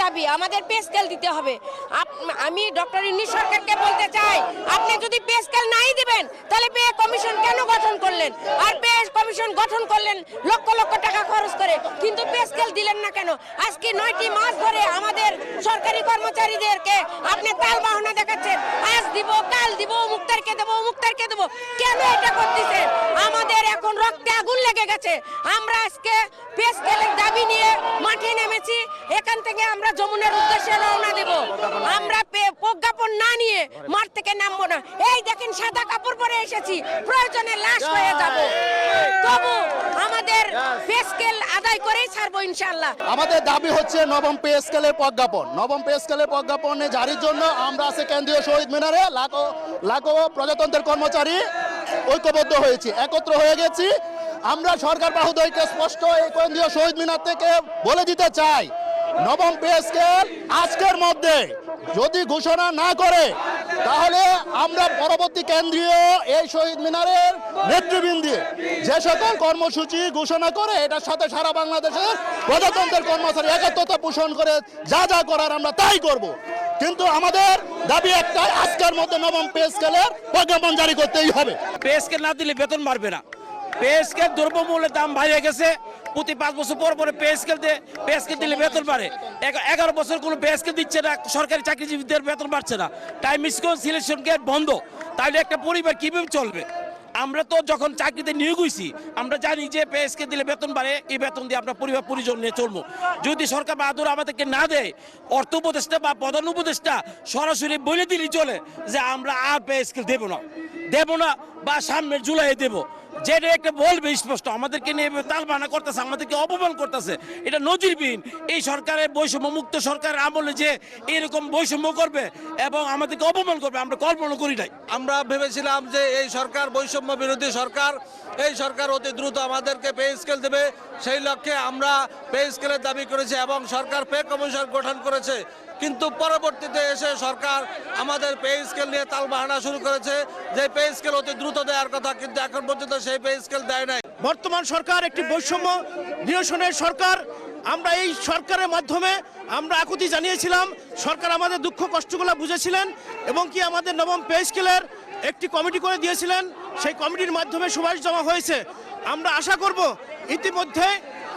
দাবি আমাদের pay scale দিতে হবে। আমি ডক্টর ইউনূস সরকারকে বলতে চাই, আপনি যদি পে স্কেল নাই দিবেন তাহলে পে কমিশন কেন গঠন করলেন? আর পে কমিশন গঠন করলেন লক্ষ লক্ষ টাকা খরচ করে, কিন্তু পে স্কেল দিলেন না কেন? আজকে 9টি মাস ধরে আমাদের সরকারি কর্মচারীদেরকে আপনি তাল বাহানা দেখাচ্ছেন, আজ দিব, কাল দিব, অমুক তারিখে দেবো, অমুক তারিখে দেবো। কেন এটা করতেছেন? আমাদের এখন রক্তে আগুন লেগে গেছে। আমরা আজকে পে স্কেলের দাবি নিয়ে মাঠে নেমেছি। এখান থেকে আমরা যমুনার উদ্দেশ্যে রওনা দেব। আমরা প্রজ্ঞাপন না নিয়ে মাঠ থেকে নামবো না। এই দেখেন, সাদা কাপড় পরে এসেছি, প্রয়োজনে লাশ হয়ে যাব, তবু আমাদের পে স্কেল আদায় করেই ছাড়বো ইনশাআল্লাহ। আমাদের দাবি হচ্ছে নবম পে স্কেলের প্রজ্ঞাপন। নবম পে স্কেলের প্রজ্ঞাপনে জারির জন্য আমরা আজকে কেন্দ্রীয় শহীদ মিনারে লাখো প্রজাতন্ত্রের কর্মচারী ঐক্যবদ্ধ হয়েছি, একত্র হয়ে গেছি। আমরা সরকার বাহুদয়কে স্পষ্ট এই কেন্দ্রীয় শহীদ মিনার থেকে বলে দিতে চাই, নবম পে স্কেল আজকের মধ্যে যদি ঘোষণা না করে, তাহলে আমরা পরবর্তী কেন্দ্রীয় এই শহীদ মিনারের নেতৃবৃন্দে যে সকল কর্মসূচি ঘোষণা করে, এটার সাথে সারা বাংলাদেশের প্রজাতন্ত্রের কর্মচারী একত্রতা পোষণ করে যা যা করার আমরা তাই করব। কিন্তু আমাদের দাবি একটাই, আজকের মধ্যে নবম পে স্কেলের প্রজ্ঞাপন জারি করতেই হবে। পে স্কেল না দিলে বেতন বাড়বে না। পে স্কেল দ্রব্যমূল্যের দাম বেড়ে গেছে, প্রতি 5 বছর পর পরে পে স্কেল দিলে বেতন বাড়ে। 11 বছর কোনো পে স্কেল দিচ্ছে না, সরকারি চাকরিজীবীদের বেতন বাড়ছে না। টাইম স্কেল সিলেকশন গেট বন্ধ, তাহলে একটা পরিবার কিভাবে চলবে? আমরা তো যখন চাকরিতে নিয়োগ হয়েছি, আমরা জানি যে পে স্কেল দিলে বেতন বাড়ে, এই বেতন দিয়ে আমরা পরিবার পরিজন নিয়ে চলবো। যদি সরকার বাহাদুর আমাদেরকে না দেয়, অর্থ উপদেষ্টা বা প্রধান উপদেষ্টা সরাসরি বলে দিলেই চলে যে আমরা আর পে স্কেল দেব না বা সামনের জুলাই দেব, যেটা একটা বলবে স্পষ্ট। আমাদেরকে নিয়ে তালবানা করতেছে, আমাদেরকে অপমান করতেছে, এটা নজিরবিহীন। এই সরকারের বৈষম্য মুক্ত সরকারের আমলে যে এরকম বৈষম্য করবে এবং আমাদেরকে অপমান করবে, আমরা কল্পনা করি নাই। আমরা ভেবেছিলাম যে এই সরকার বৈষম্য বিরোধী সরকার, এই সরকার অতি দ্রুত আমাদেরকে পে স্কেল দেবে, সেই লক্ষ্যে আমরা পে স্কেলের দাবি করেছি এবং সরকার পে কমিশন গঠন করেছে। কিন্তু পরবর্তীতে এসে সরকার আমাদের পে স্কেল নিয়ে তালবাহানা শুরু করেছে, যে পে স্কেল অতি দ্রুত দেওয়ার কথা, কিন্তু এখন পর্যন্ত সেই পে স্কেল দেয় নাই। বর্তমান সরকার একটি বৈষম্য নিরসনের সরকার। আমরা এই সরকারের মাধ্যমে আমরা আকুতি জানিয়েছিলাম, সরকার আমাদের দুঃখ কষ্টগুলো বুঝেছিলেন এবং কি আমাদের নবম পে স্কেলের একটি কমিটি করে দিয়েছিলেন। সেই কমিটির মাধ্যমে সুপারিশ জমা হয়েছে। আমরা আশা করব ইতিমধ্যে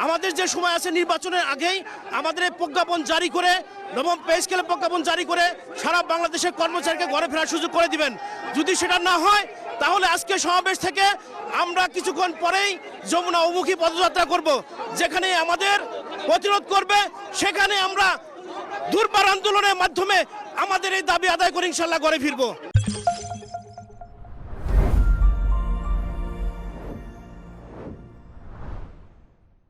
আমাদের যে সময় আছে নির্বাচনের আগেই আমাদের এই প্রজ্ঞাপন জারি করে, নবম পে স্কেলের প্রজ্ঞাপন জারি করে সারা বাংলাদেশের কর্মচারীকে ঘরে ফেরার সুযোগ করে দিবেন। যদি সেটা না হয়, তাহলে আজকে সমাবেশ থেকে আমরা কিছুক্ষণ পরেই যমুনা অভিমুখী পদযাত্রা করব, যেখানে আমাদের প্রতিরোধ করবে, সেখানে আমরা দুর্বার আন্দোলনের মাধ্যমে আমাদের এই দাবি আদায় করে ইনশাল্লাহ ঘরে ফিরবো।